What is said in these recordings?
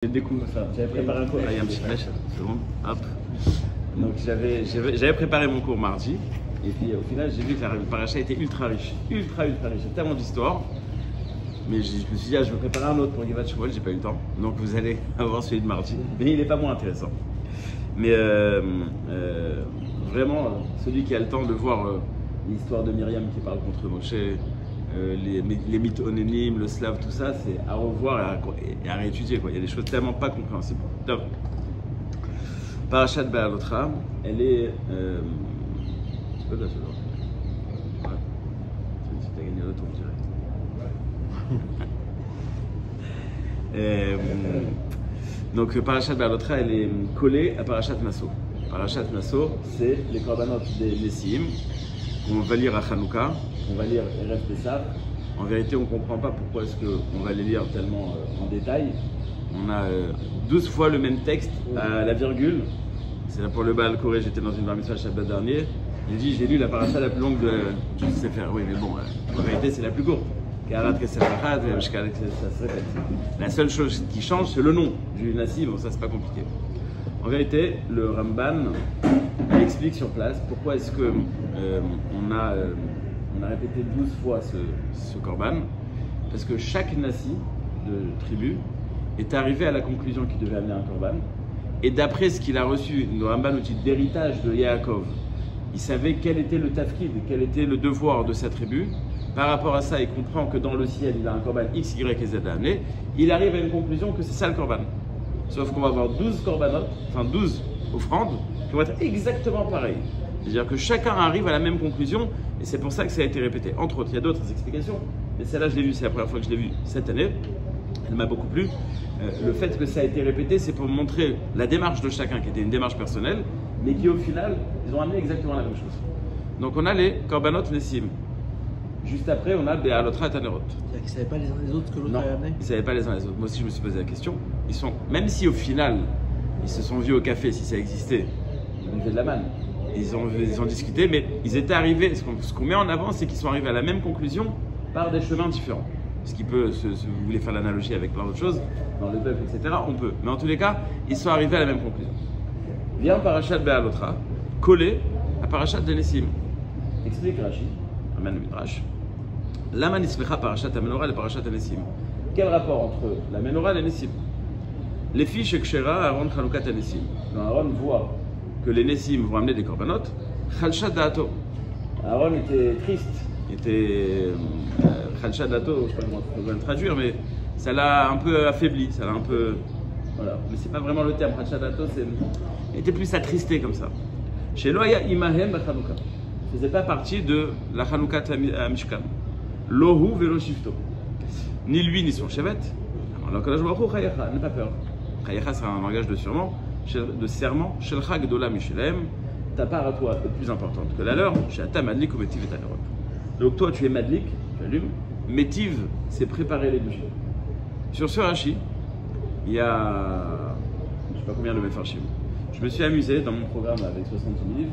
J'ai découvert ça. J'avais préparé un cours. Ah, il y a un petit flash, c'est bon. Hop. Donc j'avais préparé mon cours mardi. Et puis au final, j'ai vu que la paracha était ultra riche. Ultra riche. Il y a tellement d'histoires. Mais je me suis dit, je vais préparer un autre pour Givat Shmuel, j'ai pas eu le temps. Donc vous allez avoir celui de mardi. Mais il n'est pas moins intéressant. Mais vraiment, celui qui a le temps de voir l'histoire de Myriam qui parle contre Moshe, les mythes onénimes, le slave, tout ça, c'est à revoir et à réétudier, quoi. Il y a des choses tellement pas compréhensibles. Donc, Parashat Be'alotra, elle est... c'est pas de la seule. Ouais. Si tu as gagné l'autre, on dirait. Donc, Parashat Be'alotra, elle est collée à Parashat Naso. Parashat Naso, c'est les korbanot des Nessim, qu'on va lire à Hanouka, on va lire Erev Pessah. En vérité, on ne comprend pas pourquoi est-ce qu'on va les lire tellement en détail. On a 12 fois le même texte à la virgule. C'est là pour le Baal Koré, j'étais dans une bar mitzvah le Shabbat dernier. J'ai lu la paracha la plus longue du Sefer. Oui, mais bon, en vérité, c'est la plus courte. La seule chose qui change, c'est le nom du Nassi. Bon, ça, c'est pas compliqué. En vérité, le Ramban explique sur place pourquoi est-ce que on a répété 12 fois ce korban, parce que chaque Nassi de tribu est arrivé à la conclusion qu'il devait amener un korban, et d'après ce qu'il a reçu, le Ramban au titre d'héritage de Yaakov, il savait quel était le tafkid, quel était le devoir de sa tribu. Par rapport à ça, il comprend que dans le ciel, il a un korban X, Y et Z à amener. Il arrive à une conclusion que c'est ça le korban. Sauf qu'on va avoir 12 korbanot, enfin 12 offrandes, qui vont être exactement pareilles. C'est-à-dire que chacun arrive à la même conclusion, et c'est pour ça que ça a été répété. Entre autres, il y a d'autres explications, mais celle-là, je l'ai vue, c'est la première fois que je l'ai vue cette année. Elle m'a beaucoup plu. Le fait que ça a été répété, c'est pour montrer la démarche de chacun, qui était une démarche personnelle, mais qui au final, ils ont amené exactement la même chose. Donc on a les korbanot Nessim. Juste après, on a Be'alotra et Tanerot. C'est-à-dire qu'ils ne savaient pas les uns les autres que l'autre avait amené? Ils ne savaient pas les uns les autres. Moi aussi, je me suis posé la question. Même si au final, ils se sont vus au café, si ça existait, ils buvaient de la manne. Ils ont discuté, mais ils étaient arrivés. Ce qu'on met en avant, c'est qu'ils sont arrivés à la même conclusion par des chemins différents. Ce qui peut, si vous voulez faire l'analogie avec plein d'autres choses, dans le peuple, etc., on peut. Mais en tous les cas, ils sont arrivés à la même conclusion. Vient Parashat Be'alotra, collé à Parashat de Nessim. Explique Rashi, Amen le Midrash. Lama nismecha Parashat HaMenorah et Parashat HaNessim. Quel rapport entre la Menorah et les Nessim? Les filles chez Kshera, Aaron Chanukat HaNessim. Quand Aaron voit que les Nessim vont amener des korbanot, Chalshat Da'ato. Aaron était triste, Chalshat Da'ato, je ne sais pas comment on peut le traduire, mais ça l'a un peu affaibli, ça l'a un peu. Voilà, mais c'est pas vraiment le terme. Chalshat Da'ato, il était plus attristé comme ça. Chez Loya Imahem Chanukah. Il ne faisait pas partie de la Chanukah à Mishkan. Lohu velo shifto. Ni lui ni son chevet. Alors que là je vois Chayacha, n'aie pas peur. Chayacha c'est un langage de serment. Shelcha gdola mishelem. Ta part à toi est plus importante que la leur. She'ata madlik ou metiv et tanerot. Donc toi tu es madlik, tu allumes. Metiv c'est préparer les bougies. Sur ce Rashi, il y a je ne sais pas combien de Mefarshim. Je me suis amusé dans mon programme avec 70 livres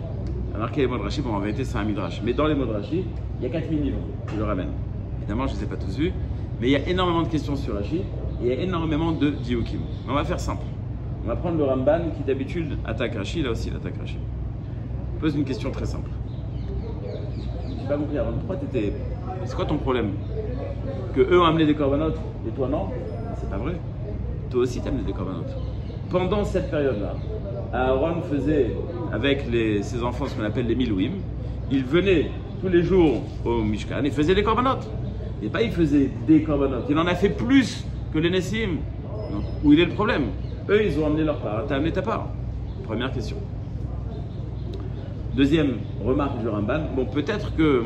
à marquer les mots de Rashi. Bon en vérité c'est un midrash. Mais dans les mots de Rashi, il y a 4000 livres qui le ramènent. Évidemment, je ne les ai pas tous vus, mais il y a énormément de questions sur Rashi et il y a énormément de diukim. On va faire simple. On va prendre le Ramban qui d'habitude attaque Rashi, là aussi il attaque Rashi. Je pose une question très simple. Je n'ai pas compris, Aaron, pourquoi t'étais. C'est quoi ton problème? Que eux ont amené des korbanot et toi non? C'est pas vrai. Toi aussi tu as amené des korbanot. Pendant cette période-là, Aaron faisait avec ses enfants ce qu'on appelle les Milouim. Il venait tous les jours au Mishkan, il faisait des korbanot. Et pas il faisait des korbanot, il en a fait plus que les Nessim. Donc, où il est le problème? Eux, ils ont amené leur part, t'as amené ta part. Première question. Deuxième remarque du Ramban, bon peut-être que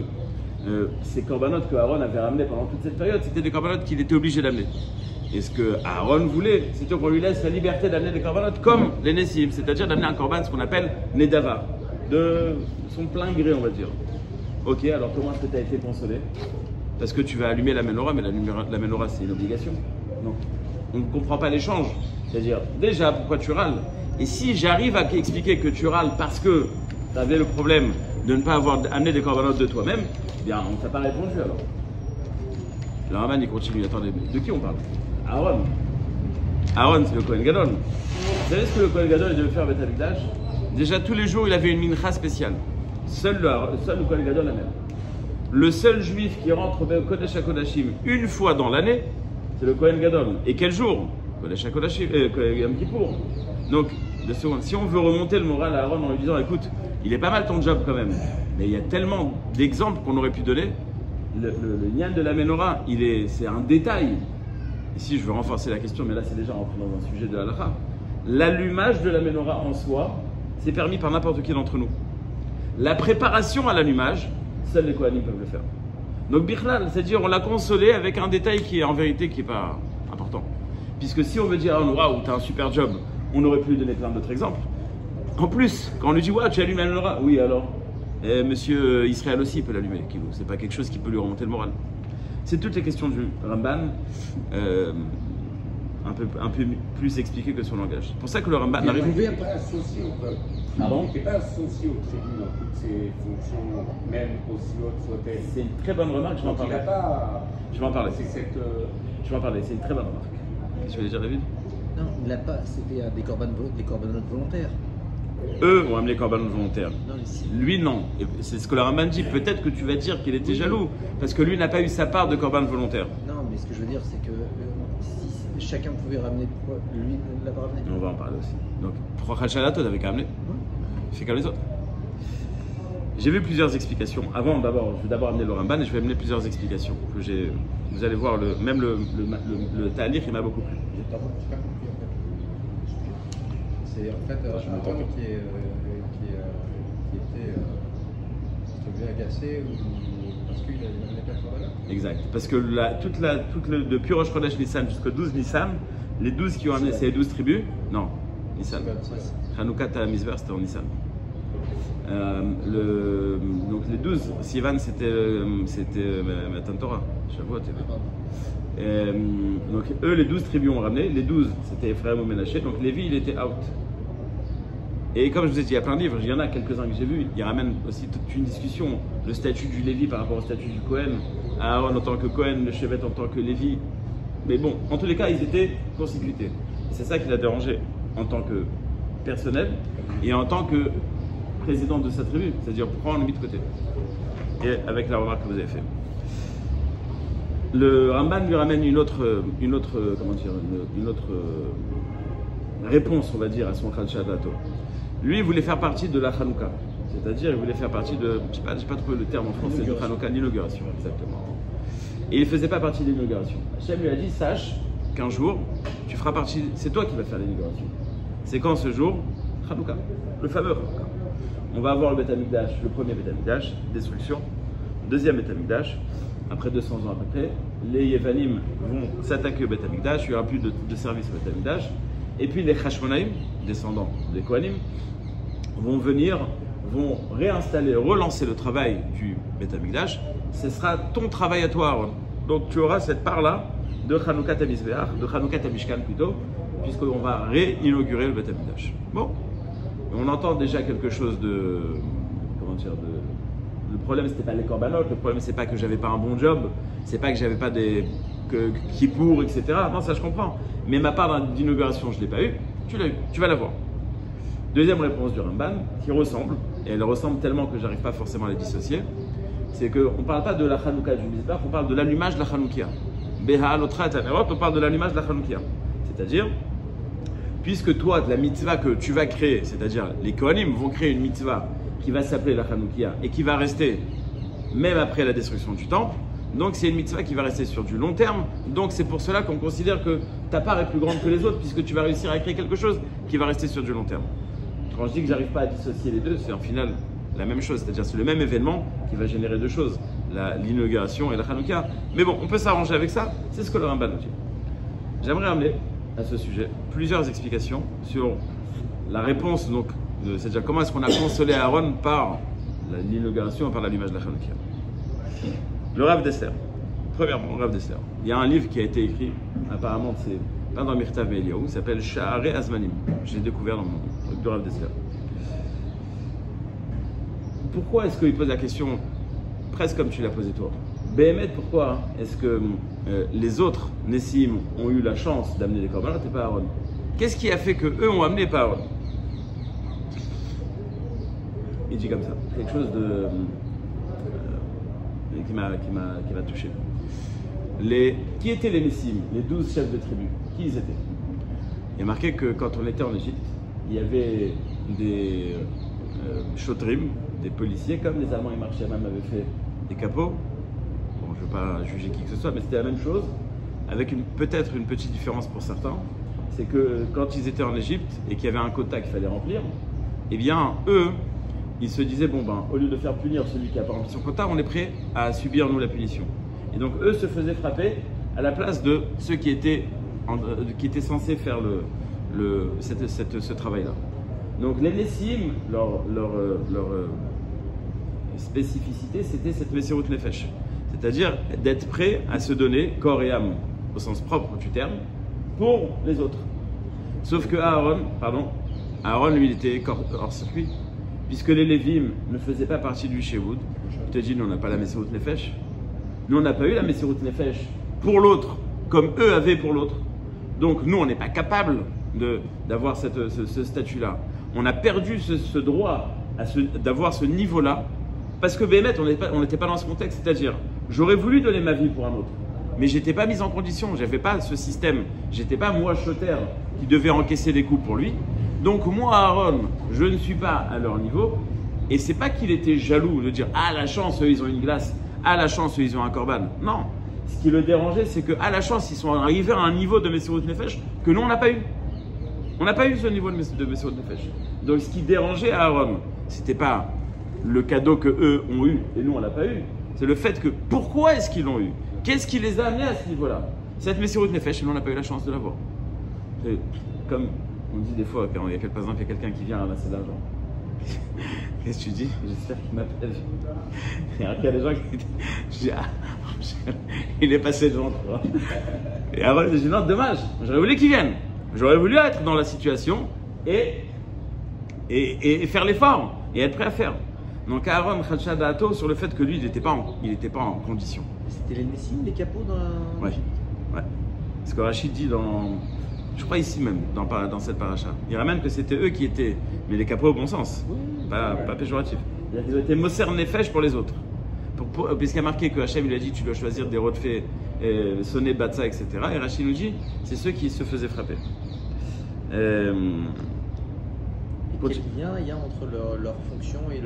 ces korbanot que Aaron avait ramenés pendant toute cette période, c'était des korbanot qu'il était obligé d'amener. Et ce que Aaron voulait, c'était qu'on lui laisse la liberté d'amener des korbanot comme les Nessim, c'est-à-dire d'amener un korban, ce qu'on appelle Nedava, de son plein gré, on va dire. Ok, alors comment est-ce que tu as été consolé? Parce que tu vas allumer la menorah, mais la menorah c'est une obligation. Donc on ne comprend pas l'échange. C'est-à-dire, déjà, pourquoi tu râles? Et si j'arrive à expliquer que tu râles parce que tu avais le problème de ne pas avoir amené des korbanot de toi-même, eh bien on ne t'a pas répondu alors. Le Raman il continue, attendez, de qui on parle? Aaron. Aaron, c'est le Kohen Gadol. Vous savez ce que le Kohen Gadol devait faire à Beth Amikdash? Déjà, tous les jours, il avait une mincha spéciale. Seul le Kohen Gadol la même. Le seul juif qui rentre au Kodesh HaKodashim une fois dans l'année, c'est le Kohen Gadol. Et quel jour? Kodesh HaKodashim, Yom Kippour. Donc, si on veut remonter le moral à Aaron en lui disant, écoute, il est pas mal ton job quand même, mais il y a tellement d'exemples qu'on aurait pu donner. Le Nyan de la Menorah, c'est un détail. Ici, je veux renforcer la question, mais là, c'est déjà rentré dans un sujet de halakha. L'allumage de la Menorah en soi, c'est permis par n'importe qui d'entre nous. La préparation à l'allumage, seuls les Kohanim peuvent le faire. Donc, Bichlal, c'est-à-dire, on l'a consolé avec un détail qui est en vérité qui n'est pas important. Puisque si on veut dire, oh, waouh, t'as un super job, on aurait pu lui donner plein d'autres exemples. En plus, quand on lui dit, waouh, tu allumes la Menorah, oui, alors. Et monsieur Israël aussi il peut l'allumer, c'est pas quelque chose qui peut lui remonter le moral. C'est toutes les questions du Ramban, un peu plus expliquées que son langage. C'est pour ça que le Ramban arrive. Vous n'êtes pas associé au peuple. Pardon ? Vous n'êtes pas associé au tribunal dans toutes ces fonctions, même aussi hautes soient-elles. C'est une très bonne remarque, je vais en parler. Je vais en parler. Je vais en parler, c'est une très bonne remarque. Qu'est-ce que tu voulais dire, David ? Non, il n'a pas, c'était des corbanotes volontaires. Eux ont amené Korban volontaire. Non, Lui, non. Et c'est ce que le Ramban dit. Peut-être que tu vas dire qu'il était jaloux, parce que lui n'a pas eu sa part de Korban volontaire. Non, mais ce que je veux dire, c'est que si chacun pouvait ramener, pourquoi lui ne l'a pas ramené? On va en parler aussi. Donc, pour Khachalato, t'avais qu'à amener. Il fait comme les autres. J'ai vu plusieurs explications. Je vais d'abord amener le Ramban et je vais amener plusieurs explications. Vous allez voir, même le Ta'anir, il m'a beaucoup plu. J'ai pas compris en fait. C'est en fait un homme qui était agacé parce qu'il n'avait pas de corbanotes. Exact. Parce que depuis Rosh Chodesh Nissan jusqu'au 12 Nissan, les 12 qui ont amené, c'est les 12 tribus? Non, Nissan. Hanouka Ta'amizver, c'était en Nissan. Donc les 12, Sivan c'était Matan Torah, Shavuot. Donc eux, les 12 tribus ont ramené, les 12 c'était Ephraim ou Ménaché, donc Lévi il était out. Et comme je vous ai dit, il y a plein de livres, il y en a quelques-uns que j'ai vus, ils ramènent aussi toute une discussion, le statut du Lévi par rapport au statut du Cohen, Aaron en tant que Cohen, le Shevet en tant que Lévi. Mais bon, en tous les cas, ils étaient consécutés. Et c'est ça qui l'a dérangé en tant que personnel et en tant que président de sa tribu, c'est-à-dire prendre le mis de côté. Et avec la remarque que vous avez fait. Le Ramban lui ramène une autre réponse, on va dire, à son Khalcha Dato. Lui, il voulait faire partie de la Hanouka, c'est-à-dire il voulait faire partie de, je sais pas trouvé le terme en français, de Hanouka, l'inauguration, exactement. Et il ne faisait pas partie de l'inauguration. Hachem lui a dit, sache qu'un jour, tu feras partie, c'est toi qui vas faire l'inauguration. C'est quand ce jour? Hanouka, le fameux Hanouka. On va avoir le Beth Amikdash, le premier Beth Amikdash, destruction, deuxième Beth Amikdash. Après 200 ans après, les Yevanim vont s'attaquer au Beth Amikdash, il n'y aura plus de service au Beth Amikdash. Et puis les Hashmonaïm, descendants des Kohanim, vont réinstaller, relancer le travail du Beth Amikdash. Ce sera ton travail à toi, Aaron. Donc tu auras cette part-là de Hanouka Tamizbeach, de Hanouka Tamishkan plutôt, puisqu'on va réinaugurer le Beth Amikdash. Bon, on entend déjà quelque chose de... Comment dire le problème, c'était pas les corbanotes, le problème, c'est pas que j'avais pas un bon job, c'est pas que j'avais pas des kippour, etc. Non, ça je comprends. Mais ma part d'inauguration, je l'ai pas eu, tu l'as eu, tu vas l'avoir. Deuxième réponse du Ramban, qui ressemble, et elle ressemble tellement que j'arrive pas forcément à les dissocier, c'est qu'on ne parle pas de la Hanouka du Mizbach, on parle de l'allumage de la Hanoukia. Beha Lotra et Amerot, on parle de l'allumage de la Hanoukia. C'est-à-dire, puisque toi, de la mitzvah que tu vas créer, c'est-à-dire les Kohanim vont créer une mitzvah qui va s'appeler la Hanoukia et qui va rester même après la destruction du temple. Donc c'est une mitzvah qui va rester sur du long terme. Donc c'est pour cela qu'on considère que ta part est plus grande que les autres puisque tu vas réussir à créer quelque chose qui va rester sur du long terme. Quand je dis que j'arrive pas à dissocier les deux, c'est en final la même chose. C'est-à-dire c'est le même événement qui va générer deux choses, l'inauguration et la Hanouka. Mais bon, on peut s'arranger avec ça. C'est ce que le Ramban nous dit. J'aimerais amener à ce sujet plusieurs explications sur la réponse donc. C'est-à-dire comment est-ce qu'on a consolé Aaron par l'inauguration et par l'allumage de la Hanouka. Le Rav d'Esther. Premièrement, le Rav d'Esther. Il y a un livre qui a été écrit, apparemment c'est pas dans Mirtav mais Eliyahu, qui s'appelle Sha'arei Azmanim. Je l'ai découvert dans mon truc de Rav d'Esther. Pourquoi est-ce qu'il pose la question presque comme tu l'as posé toi? Béhémet, pourquoi est-ce que les autres Nessim ont eu la chance d'amener les corbanotes et pas Aaron? Qu'est-ce qui a fait que eux ont amené pas Aaron? Il dit comme ça, quelque chose de qui m'a touché. Qui étaient les Nessim, les 12 chefs de tribu? Qui ils étaient? Il y a marqué que quand on était en Égypte, il y avait des chotrim, des policiers, comme les Allemands et Marsham avaient fait des capots. Bon, je ne veux pas juger qui que ce soit, mais c'était la même chose, avec peut-être une petite différence pour certains. C'est que quand ils étaient en Égypte et qu'il y avait un quota qu'il fallait remplir, eh bien, eux, ils se disaient, bon ben, au lieu de faire punir celui qui n'a pas rempli son quota, on est prêt à subir nous la punition. Et donc, eux se faisaient frapper à la place de ceux qui étaient censés faire ce travail-là. Donc les Nessim, leur spécificité, c'était cette Messirut Nefesh, c'est-à-dire d'être prêt à se donner corps et âme, au sens propre du terme, pour les autres. Sauf que Aaron, lui, il était hors circuit, puisque les Lévim ne faisaient pas partie du Shevoud. Je te dis, nous, on n'a pas la Messirut Nefesh. Nous, on n'a pas eu la Messirut Nefesh pour l'autre, comme eux avaient pour l'autre. Donc, nous, on n'est pas capable d'avoir ce statut-là. On a perdu ce droit d'avoir ce niveau-là, parce que Béhémet, on n'était pas dans ce contexte. C'est-à-dire, j'aurais voulu donner ma vie pour un autre, mais je n'étais pas mis en condition, je n'avais pas ce système. Je n'étais pas moi, Choter, qui devait encaisser des coups pour lui. Donc moi, Aaron, je ne suis pas à leur niveau. Et c'est pas qu'il était jaloux de dire « Ah, la chance, eux, ils ont une glace. Ah, la chance, eux, ils ont un korban. » Non. Ce qui le dérangeait, c'est que, ah, la chance, ils sont arrivés à un niveau de Messirut Nefesh que nous, on n'a pas eu. On n'a pas eu ce niveau de Messirut Nefesh. Donc, ce qui dérangeait Aaron, c'était pas le cadeau que eux ont eu et nous, on l'a pas eu. C'est le fait que, pourquoi est-ce qu'ils l'ont eu? Qu'est-ce qui les a amenés à ce niveau-là? Cette Messirut Nefesh, et nous, on n'a pas eu la chance de l'avoir. C'est comme on dit des fois, quand il y a par exemple quelqu'un qui vient ramasser de l'argent. Qu'est-ce que tu dis? J'espère qu'il m'appelle. Il y a des gens qui disent, je dis, ah, il est passé devant toi. Et après, je dis, non, dommage, j'aurais voulu qu'il vienne. J'aurais voulu être dans la situation et faire l'effort et être prêt à faire. Donc Aaron Khadsha Da'ato sur le fait que lui, il n'était pas en condition. C'était les Nessim, les capots dans la... Ouais. Ce que Rachid dit je crois ici même, dans cette paracha. Il ramène que c'était eux qui étaient, mais les capots au bon sens, pas péjoratif. C'est-à-dire qu'ils ont été Moser Nefesh pour les autres. Puisqu'il y a marqué que Hachem, il a dit, tu dois choisir des rodfés, sonner, batza, etc. Et Rachid nous dit, c'est ceux qui se faisaient frapper. Quel lien il y a entre leur fonction et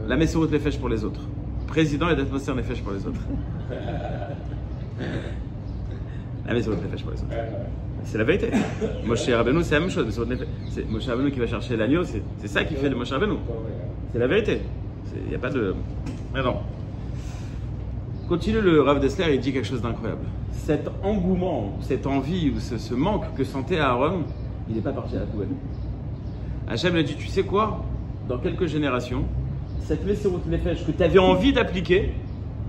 La Messirut Nefesh pour les autres. Président et d'être Moser Nefesh pour les autres. La Messirut Nefesh pour les autres. C'est la vérité. Moshe Rabbeinu, c'est la même chose. C'est Moshe Rabbeinu qui va chercher l'agneau, c'est ça qui fait de Moshe Rabbeinu. C'est la vérité. Il n'y a pas de... Mais non. Continue le Rav Dessler, il dit quelque chose d'incroyable. Cet engouement, cette envie, ou ce manque que sentait Aaron, il n'est pas parti à la poubelle. Hachem lui a dit, tu sais quoi? Dans quelques générations, cette Messirut Nefesh que tu avais envie d'appliquer,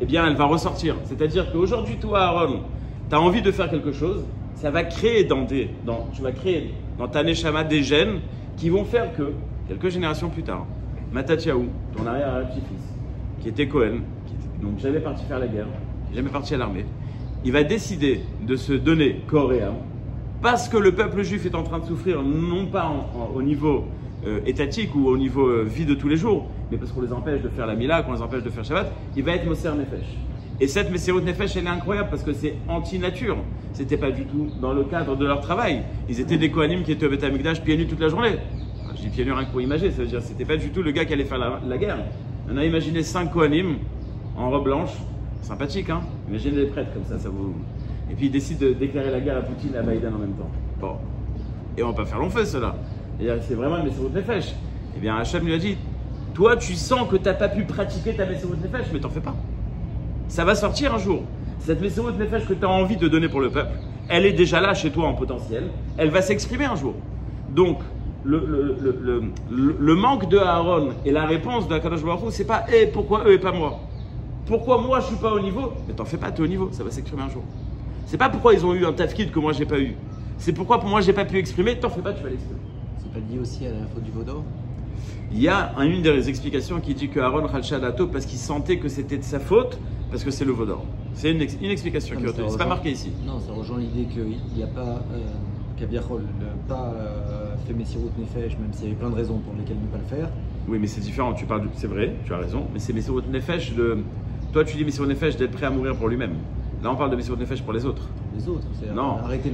eh bien, elle va ressortir. C'est-à-dire qu'aujourd'hui, toi, Aaron, tu as envie de faire quelque chose, ça va créer tu vas créer dans ta neshama des gènes qui vont faire que, quelques générations plus tard, Matatiaou, ton arrière-petit-fils, qui était Cohen, qui n'était donc jamais parti faire la guerre, qui n'est jamais parti à l'armée, il va décider de se donner corps et âme, parce que le peuple juif est en train de souffrir, non pas au niveau étatique ou au niveau vie de tous les jours, mais parce qu'on les empêche de faire la Mila, qu'on les empêche de faire Shabbat, il va être Moser Nefesh. Et cette Messirut Nefesh, elle est incroyable parce que c'est anti-nature. C'était pas du tout dans le cadre de leur travail. Ils étaient des Kohanim qui étaient au Beth Amikdash pieds nus toute la journée. Enfin, je dis pieds nus rien que pour imaginer, ça veut dire c'était pas du tout le gars qui allait faire la guerre. On a imaginé 5 Kohanim en robe blanche, sympathique, hein. Imaginez les prêtres comme ça vous... Et puis ils décident de déclarer la guerre à Poutine et à Biden en même temps. Bon. Et on va pas faire long feu, cela. C'est vraiment une Messirut Nefesh. Eh bien, Hachem lui a dit, toi, tu sens que tu n'as pas pu pratiquer ta Messirut Nefesh, mais t'en fais pas. Ça va sortir un jour. Cette Messirut Nefesh que tu as envie de donner pour le peuple, elle est déjà là chez toi en potentiel. Elle va s'exprimer un jour. Donc, le manque de Aaron et la réponse de Akadosh Baruch Hu, c'est pas « pourquoi eux et pas moi ?» Pourquoi moi je suis pas au niveau? Mais t'en fais pas, t'es au niveau, ça va s'exprimer un jour. C'est pas pourquoi ils ont eu un tafkid que moi j'ai pas eu. C'est pourquoi pour moi j'ai pas pu exprimer, t'en fais pas, tu vas l'exprimer. C'est pas lié aussi à la faute du Vaudor? Il y a une des explications qui dit que Aaron Khadsha Da'ato, parce qu'il sentait que c'était de sa faute, parce que c'est le veau d'or. C'est une explication qui est autorisée. C'est pas marqué ici. Non, ça rejoint l'idée qu'il n'y a pas, Kaviachol n'a pas fait Messirut Nefesh, même s'il y avait plein de raisons pour lesquelles ne pas le faire. Oui, mais c'est différent. Tu parles, c'est vrai, tu as raison, mais c'est Messirut Nefesh. Toi, tu dis Messirut Nefesh d'être prêt à mourir pour lui-même. Là, on parle de Messirut Nefesh pour les autres. Les autres, c'est non. Arrêter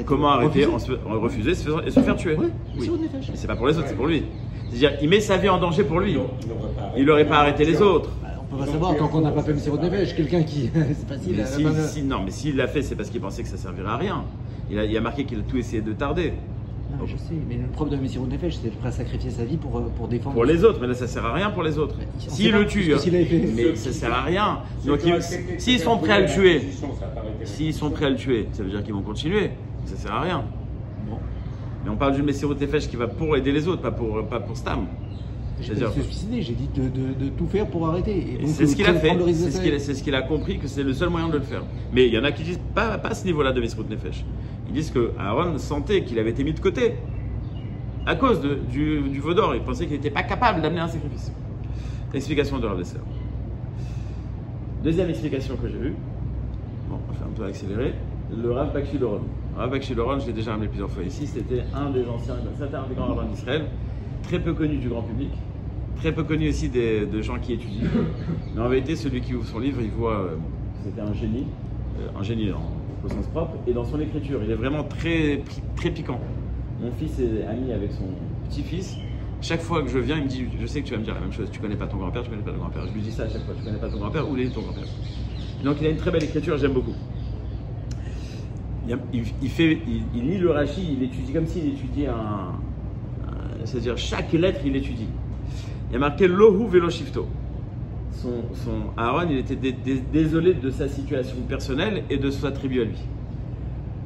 Comment arrêter refuser et se faire tuer? Oui, oui. Mais c'est pas pour les autres, c'est pour lui. C'est-à-dire, il met sa vie en danger pour lui. Il n'aurait pas arrêté les autres. On peut pas savoir tant qu'on n'a pas fait Messirut Nefesh. Quelqu'un qui. C'est facile. Non, mais s'il l'a fait, c'est parce qu'il pensait que ça servirait à rien. Il a marqué qu'il a tout essayé de tarder. Non, je sais, mais le problème de Messirut Nefesh, c'est d'être prêt à sacrifier sa vie pour défendre. Pour les autres, mais là ça sert à rien pour les autres. S'il le tue, mais ça sert à rien. Donc s'ils sont prêts à le tuer, ça veut dire qu'ils vont continuer. Ça sert à rien. Bon. Mais on parle du Messirut Nefesh qui va pour aider les autres, pas pour Stam. J'ai dit se suicider, j'ai dit de tout faire pour arrêter. C'est ce qu'il a fait, c'est ce qu'il a compris que c'est le seul moyen de le faire. Mais il y en a qui disent pas à ce niveau-là de Messirut Nefesh. Ils disent que Aaron sentait qu'il avait été mis de côté à cause du veau d'or. Il pensait qu'il n'était pas capable d'amener un sacrifice. Explication de Rav Dessler. Deuxième explication que j'ai vue, bon, on va faire un peu accélérer, le Rav Bakshi Doron. Rav Bakshi Doron, je l'ai déjà amené plusieurs fois ici, c'était un des anciens, c'était un des grands rabbins d'Israël, très peu connu du grand public, très peu connu aussi de gens qui étudient. Mais en vérité, celui qui ouvre son livre, il voit, c'était un génie au sens propre, et dans son écriture, il est vraiment très, très piquant. Mon fils est ami avec son petit-fils. Chaque fois que je viens, il me dit, je sais que tu vas me dire la même chose, tu connais pas ton grand-père, tu connais pas ton grand-père. Je lui dis ça à chaque fois, tu connais pas ton grand-père, où est ton grand-père? Donc il a une très belle écriture, j'aime beaucoup. Il lit le Rashi, il étudie comme s'il étudiait c'est-à-dire chaque lettre il étudie. Il y a marqué Lohu Velo Shifto. Son Aaron, il était désolé de sa situation personnelle et de sa tribu à lui.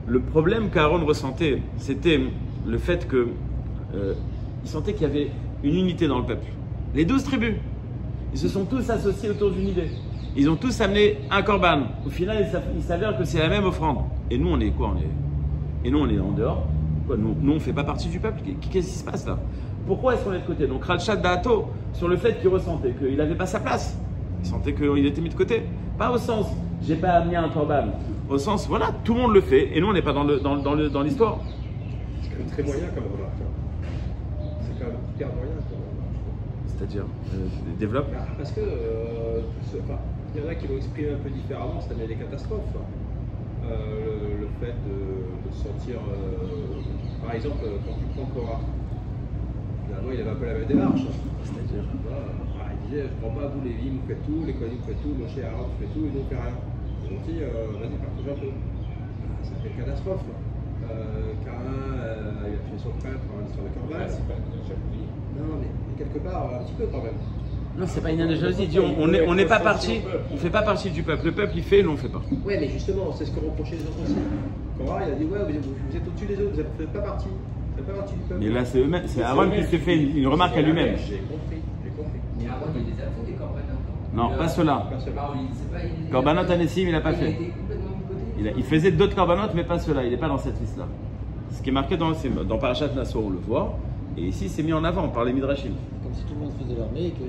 Le problème qu'Aaron ressentait, c'était le fait que il sentait qu'il y avait une unité dans le peuple. Les 12 tribus, ils se sont tous associés autour d'une idée. Ils ont tous amené un korban. Au final, il s'avère que c'est la même offrande. Et nous, on est quoi? Et nous, on est en dehors. Quoi, nous, on ne fait pas partie du peuple. Qu'est-ce qui se passe là? Pourquoi est-ce qu'on est de côté? Donc, Ralchat Da'ato, sur le fait qu'il ressentait qu'il n'avait pas sa place. Il sentait qu'il était mis de côté. Pas au sens, j'ai pas amené un korban. Au sens, voilà, tout le monde le fait. Et nous, on n'est pas dans l'histoire. C'est quand même très moyen comme remarque. C'est quand même hyper moyen comme remarque. C'est-à-dire, développe. Parce que, il y en a qui l'ont exprimé un peu différemment, ça met des catastrophes. Le fait de sentir, par exemple, quand tu prends Korah, finalement il avait un peu la même démarche. C'est-à-dire, il disait, je ne prends pas vous les Lévi, vous faites tout, les Kohanim, vous faites tout, Moshe, Aaron, tu fais tout, et nous on fait rien. Ils ont dit, vas-y, partage un peu. Ça fait une catastrophe. Carin, il a fait son frère par l'histoire de Korban. Non, mais quelque part, un petit peu quand même. Non, c'est pas une jalousie. On n'est pas parti, on fait pas partie du peuple. Le peuple il fait, nous on fait pas. Ouais, mais justement, c'est ce que reprochaient les autres aussi. Korah, il a dit, ouais, vous êtes au-dessus des autres, vous ne faites pas partie. Vous faites pas partie du peuple. Mais là, c'est eux-mêmes. C'est Aaron qui s'est fait une remarque à lui-même. J'ai compris. Mais Aaron, il les a fait des korbanot. Non, pas ceux-là. Korbanot Korbanot Anessim, il n'a pas fait. Il a été complètement mis de côté. Il faisait d'autres korbanot, mais pas ceux-là. Il n'est pas dans cette liste-là. Ce qui est marqué dans Parashat Nassau, on le voit. Et ici, c'est mis en avant par les Midrashim. Comme si tout le monde faisait l'armée et que.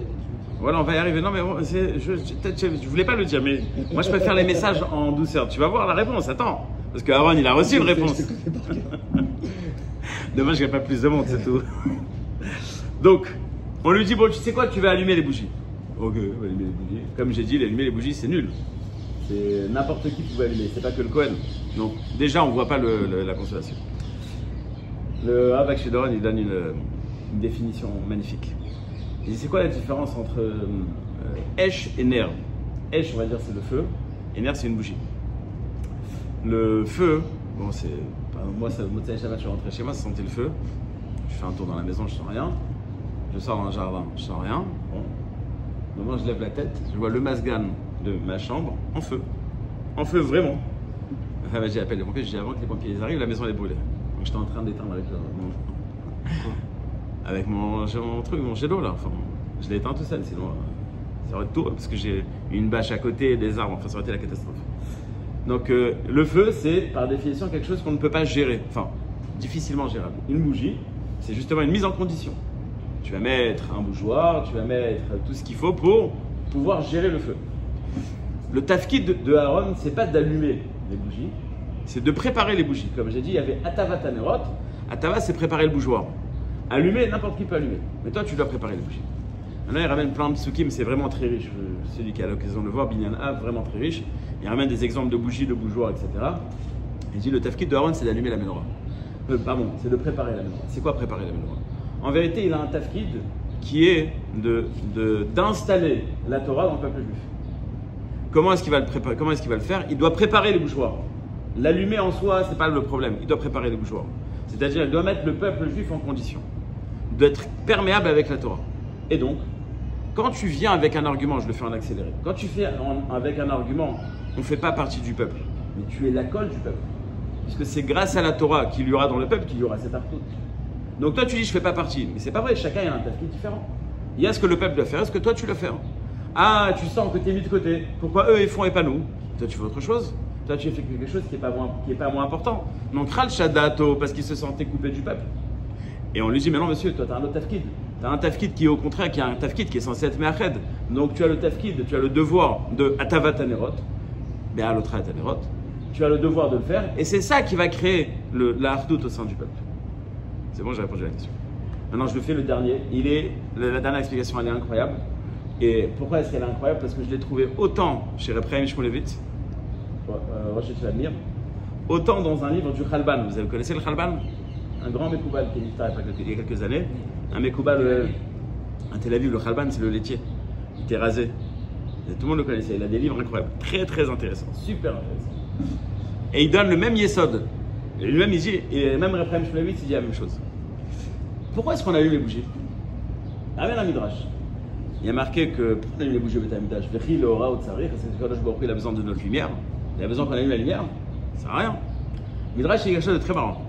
Voilà, on va y arriver. Non, mais je voulais pas le dire, mais moi je préfère les messages en douceur. Tu vas voir la réponse, attends. Parce que Aaron, il a reçu une réponse. Dommage qu'il n'y a pas plus de monde, c'est tout. Donc, on lui dit, bon, tu sais quoi, tu vas allumer les bougies. Ok, on va allumer les bougies. Comme j'ai dit, allumer les bougies, c'est nul. C'est n'importe qui pouvait allumer, c'est pas que le Kohen. Donc, déjà, on ne voit pas la consolation. Le Rav Bakshi Doron, il donne une définition magnifique. Il dit, c'est quoi la différence entre Esh et Ner? Esh, on va dire, c'est le feu, et Ner, c'est une bougie. Le feu, bon, c'est. Moi, Motsai Shabbat, je suis rentré chez moi, ça sentait le feu. Je fais un tour dans la maison, je sens rien. Je sors dans le jardin, je sens rien. Bon. Au moment où je lève la tête, je vois le masgan de ma chambre en feu. En feu, vraiment. Enfin, j'ai appelé les pompiers, je dis avant que les pompiers arrivent, la maison est brûlée. Donc j'étais en train d'éteindre avec mon truc, mon jet d'eau là. Enfin, je l'ai éteint tout seul, sinon ça aurait été tout, parce que j'ai une bâche à côté, des arbres, enfin ça aurait été la catastrophe. Donc le feu, c'est par définition quelque chose qu'on ne peut pas gérer, enfin difficilement gérable. Une bougie, c'est justement une mise en condition. Tu vas mettre un bougeoir, tu vas mettre tout ce qu'il faut pour pouvoir gérer le feu. le tafkid de Aaron, c'est pas d'allumer les bougies, c'est de préparer les bougies. Comme j'ai dit, il y avait Atava Tanerot. Atava, c'est préparer le bougeoir. Allumer, n'importe qui peut allumer. Mais toi, tu dois préparer les bougies. Maintenant, il ramène plein de psukim, c'est vraiment très riche. Celui qui a l'occasion de le voir, Binyan A, vraiment très riche. Il ramène des exemples de bougies, de bougeoirs, etc. Il dit le tafkid de Aaron, c'est d'allumer la menorah. Pardon, c'est de préparer la menorah. C'est quoi préparer la menorah? En vérité, il a un tafkid qui est d'installer la Torah dans le peuple juif. Comment est-ce qu'il va le préparer? Comment est-ce qu'il va le faire? Il doit préparer les bougeoirs. L'allumer en soi, c'est pas le problème. Il doit préparer les bougeoirs. C'est-à-dire, il doit mettre le peuple juif en condition d'être perméable avec la Torah. Et donc, quand tu viens avec un argument, je le fais en accéléré, quand tu fais avec un argument, on ne fait pas partie du peuple, mais tu es la colle du peuple. Puisque c'est grâce à la Torah qu'il y aura dans le peuple qu'il y aura cet artout. Donc toi tu dis je ne fais pas partie, mais c'est pas vrai, chacun a un tafkid différent. Il y a ce que le peuple doit faire, est-ce que toi tu dois faire? Ah, tu sens que tu es mis de côté, pourquoi eux ils font et pas nous? Toi tu fais autre chose, toi tu fais quelque chose qui n'est pas moins important. Donc Ral Shadato, parce qu'il se sentait coupé du peuple. Et on lui dit mais non monsieur, toi tu as un autre tafkid. Tu as un tafkid qui est au contraire, qui a un tafkid qui est censé être me'ached. Donc tu as le tafkid, tu as le devoir de Atavat Tanerot, Be'alotra Tanerot. Tu as le devoir de le faire, et c'est ça qui va créer la hardout au sein du peuple. C'est bon, j'ai répondu à la question. Maintenant, je le fais le dernier. La dernière explication, elle est incroyable. Et pourquoi est-ce qu'elle est incroyable? Parce que je l'ai trouvé autant chez Reb Chaim Shmulevitz, Rosh Hashanah, autant dans un livre du Chalban. Vous connaissez le Chalban? Un grand Mekoubal qui est niftar il y a quelques années. Un Mekoubal, à Tel Aviv, le Chalban, c'est le laitier. Il était rasé. Et tout le monde le connaissait. Il a des livres incroyables. Très, très intéressants. Super intéressants. Et il donne le même yesod. Et lui-même, il dit, et même Reb Chaim Shmulevitz, il dit la même chose. Pourquoi est-ce qu'on allume les bougies? Ramène un midrash. Il y a marqué que pourquoi on allume les bougies au Beth Amikdash? Vechi leora ou tsarich, c'est que Kadosh Baruch Hu, il a besoin de notre lumière. Il a besoin qu'on allume la lumière. Ça sert à rien. Midrash, il y a quelque chose de très marrant.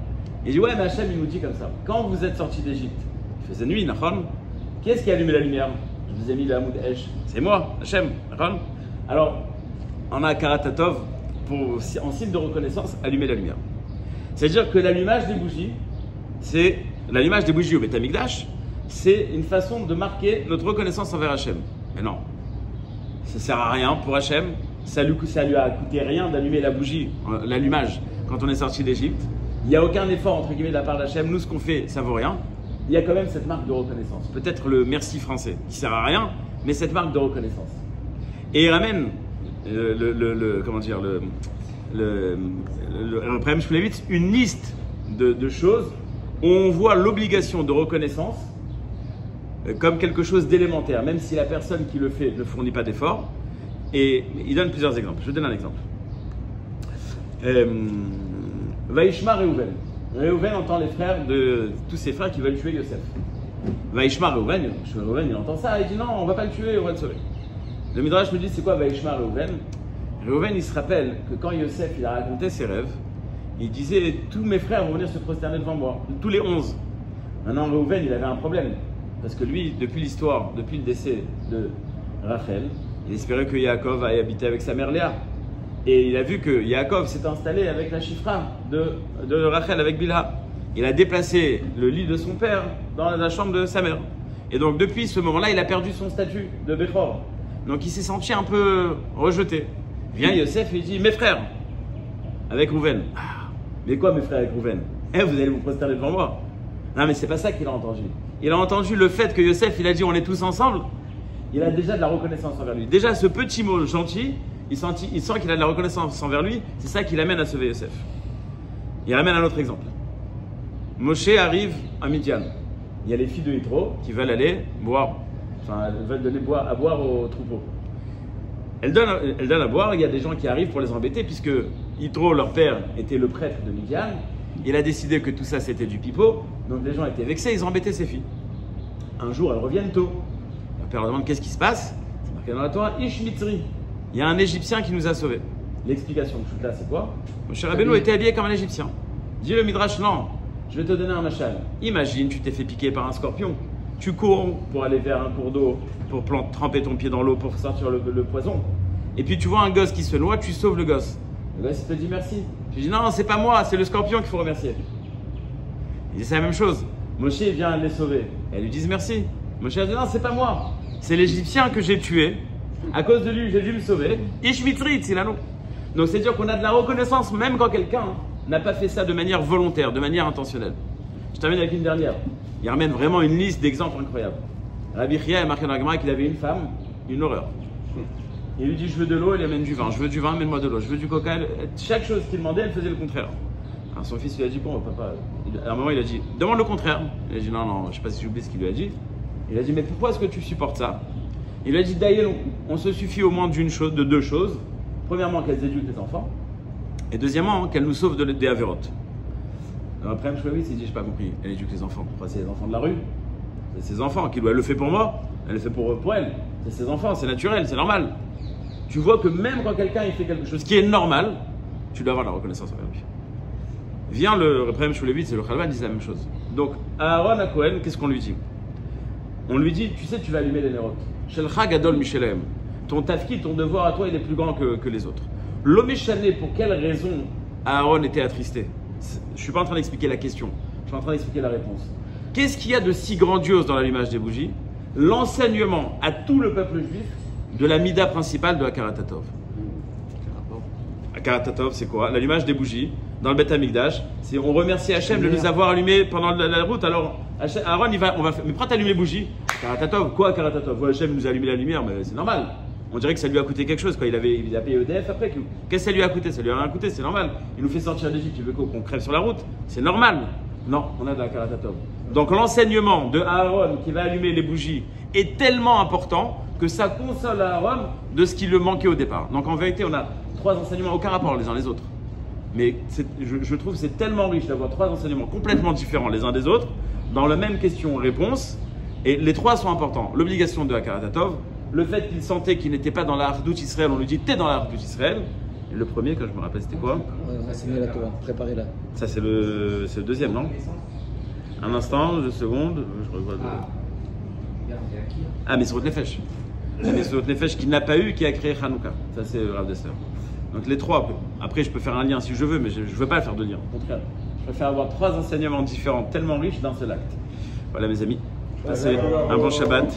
Il dit ouais, mais Hachem, il nous dit comme ça. Quand vous êtes sortis d'Égypte, il faisait nuit, Nachon. Qui est-ce qui a allumé la lumière? Je vous ai mis le Hamoud Esh. C'est moi, Hachem, Nachon. Alors, on a Karatatov pour, en signe de reconnaissance, allumer la lumière. C'est-à-dire que l'allumage des bougies, c'est l'allumage des bougies au Beth Amikdash, c'est une façon de marquer notre reconnaissance envers Hachem. Mais non, ça ne sert à rien pour Hachem. Ça lui a coûté rien d'allumer la bougie, l'allumage, quand on est sorti d'Égypte. Il n'y a aucun effort entre guillemets de la part d'Hachem. Nous, ce qu'on fait, ça vaut rien. Il y a quand même cette marque de reconnaissance. Peut-être le merci français, qui ne sert à rien, mais cette marque de reconnaissance. Et il ramène le problème Shmulevitz, une liste de choses où on voit l'obligation de reconnaissance comme quelque chose d'élémentaire, même si la personne qui le fait ne fournit pas d'effort. Et il donne plusieurs exemples. Je donne un exemple. Vaishma Reuven. Reuven entend les frères de tous ses frères qui veulent tuer Yosef. Vaishma Reuven, il entend ça, il dit non, on ne va pas le tuer, on va le sauver. Le Midrash me dit c'est quoi Vaishma Reuven? Reuven, il se rappelle que quand Yosef il a raconté ses rêves, il disait tous mes frères vont venir se prosterner devant moi, tous les 11. Maintenant Reuven, il avait un problème, parce que lui, depuis l'histoire, depuis le décès de Rachel, il espérait que Yaakov aille habiter avec sa mère Léa. Et il a vu que Yaakov s'est installé avec la chifra de Rachel, avec Bilha. Il a déplacé le lit de son père dans la chambre de sa mère. Et donc depuis ce moment-là, il a perdu son statut de Bechor. Donc il s'est senti un peu rejeté. Vient Yosef et il dit, mes frères, avec Rouven. Ah, mais quoi mes frères avec Rouven? Vous allez vous prosterner devant moi? Non mais c'est pas ça qu'il a entendu. Il a entendu le fait que Yosef, il a dit on est tous ensemble. Il a déjà de la reconnaissance envers lui. Déjà ce petit mot gentil, il sent qu'il a de la reconnaissance envers lui. C'est ça qui l'amène à sauver Yosef. Il ramène un autre exemple. Moshe arrive à Midian. Il y a les filles de Yitro qui veulent aller boire. Enfin, elles veulent donner à boire aux troupeaux. Elles donnent à boire, il y a des gens qui arrivent pour les embêter, puisque Yitro, leur père, était le prêtre de Midian. Il a décidé que tout ça c'était du pipeau, donc les gens étaient vexés, ils embêtaient ses filles. Un jour, elles reviennent tôt. Leur père leur demande qu'est-ce qui se passe. C'est marqué dans la Torah, Ish Mitzri. Il y a un Égyptien qui nous a sauvés. L'explication de tout là, c'est quoi? Moshe Rabbeinu était habillé comme un Égyptien. Dit le Midrash, non, je vais te donner un machal. Imagine, tu t'es fait piquer par un scorpion. Tu cours pour aller vers un cours d'eau, pour tremper ton pied dans l'eau, pour sortir le poison. Et puis tu vois un gosse qui se noie, tu sauves le gosse. Le gosse, il te dit merci. Tu dis non, c'est pas moi, c'est le scorpion qu'il faut remercier. Il dit c'est la même chose. Moshe vient les sauver. Et elles lui disent merci. Moshe dit non, c'est pas moi. C'est l'Égyptien que j'ai tué À cause de lui, j'ai dû me sauver. Ishmitrit, Silano. Donc c'est-à-dire qu'on a de la reconnaissance même quand quelqu'un n'a pas fait ça de manière volontaire, de manière intentionnelle. Je termine avec une dernière. Il ramène vraiment une liste d'exemples incroyables. Rabbi Chia est marqué dans la Gemara qu'il avait une femme, une horreur. Il lui dit je veux de l'eau, elle amène du vin. Je veux du vin, amène-moi de l'eau. Je veux du coca. Chaque chose qu'il demandait, elle faisait le contraire. Alors son fils lui a dit bon papa. À un moment il a dit demande le contraire. Il a dit non, je ne sais pas si j'oublie ce qu'il lui a dit. Il a dit mais pourquoi est-ce que tu supportes ça? Il lui a dit d'ailleurs on se suffit au moins d'une chose, de deux choses. Premièrement qu'elles éduquent les enfants. Et deuxièmement qu'elles nous sauvent des avérotes. Alors après, je il s'est dit, je n'ai pas compris, elle éduque les enfants. Pourquoi c'est les enfants de la rue? C'est ses enfants. Elle le fait pour moi, elle le fait pour elle. C'est ses enfants, c'est naturel, c'est normal. Tu vois que même quand quelqu'un il fait quelque chose qui est normal, tu dois avoir la reconnaissance envers lui. Vient le problème Shulevitz et le Chalvan disent la même chose. Donc, à Aaron à Cohen, qu'est-ce qu'on lui dit? On lui dit, tu sais, tu vas allumer les nérotes. Shelcha Gadol Michelem. Ton tafki, ton devoir à toi, il est plus grand que les autres. L'Omeshane, pour quelle raison Aaron était attristé? Je ne suis pas en train d'expliquer la question, je suis en train d'expliquer la réponse. Qu'est-ce qu'il y a de si grandiose dans l'allumage des bougies? L'enseignement à tout le peuple juif de la mida principale de Akaratatov. Akaratatov, c'est quoi? L'allumage des bougies dans le Beth Amikdash. C'est on remercie Hachem de nous avoir allumés pendant la route. Alors Aaron, mais pourquoi t'allumes les bougies? Akaratatov, quoi Akaratatov? Hachem nous a allumé la lumière, mais c'est normal. On dirait que ça lui a coûté quelque chose. Il a payé EDF après. Qu'est-ce que ça lui a coûté? Ça lui a rien coûté, c'est normal. Il nous fait sortir d'Égypte, tu veux qu'on crève sur la route? C'est normal. Non, on a de la Karatatov. Donc l'enseignement de Aaron qui va allumer les bougies est tellement important que ça console Aaron de ce qui lui manquait au départ. Donc en vérité, on a trois enseignements, aucun rapport les uns les autres. Mais je trouve que c'est tellement riche d'avoir trois enseignements complètement différents les uns des autres dans la même question-réponse. Et les trois sont importants. L'obligation de la Karatatov, le fait qu'il sentait qu'il n'était pas dans la Hardout Israël, on lui dit t'es dans la Hardout Israël. Et le premier, quand je me rappelle, c'était quoi? Enseigner la Torah, préparer la. Ça, c'est le deuxième, non? Un instant, 2 secondes, je revois. Ah, mais c'est Rot Nefesh. Mais c'est Rot Nefesh qui n'a pas eu, qui a créé Hanouka. Ça, c'est Rav Dessler. Donc les trois, après, je peux faire un lien si je veux, mais je ne veux pas faire de lien. Au contraire, je préfère avoir trois enseignements différents, tellement riches d'un seul acte. Voilà, mes amis. Passez un bon Shabbat.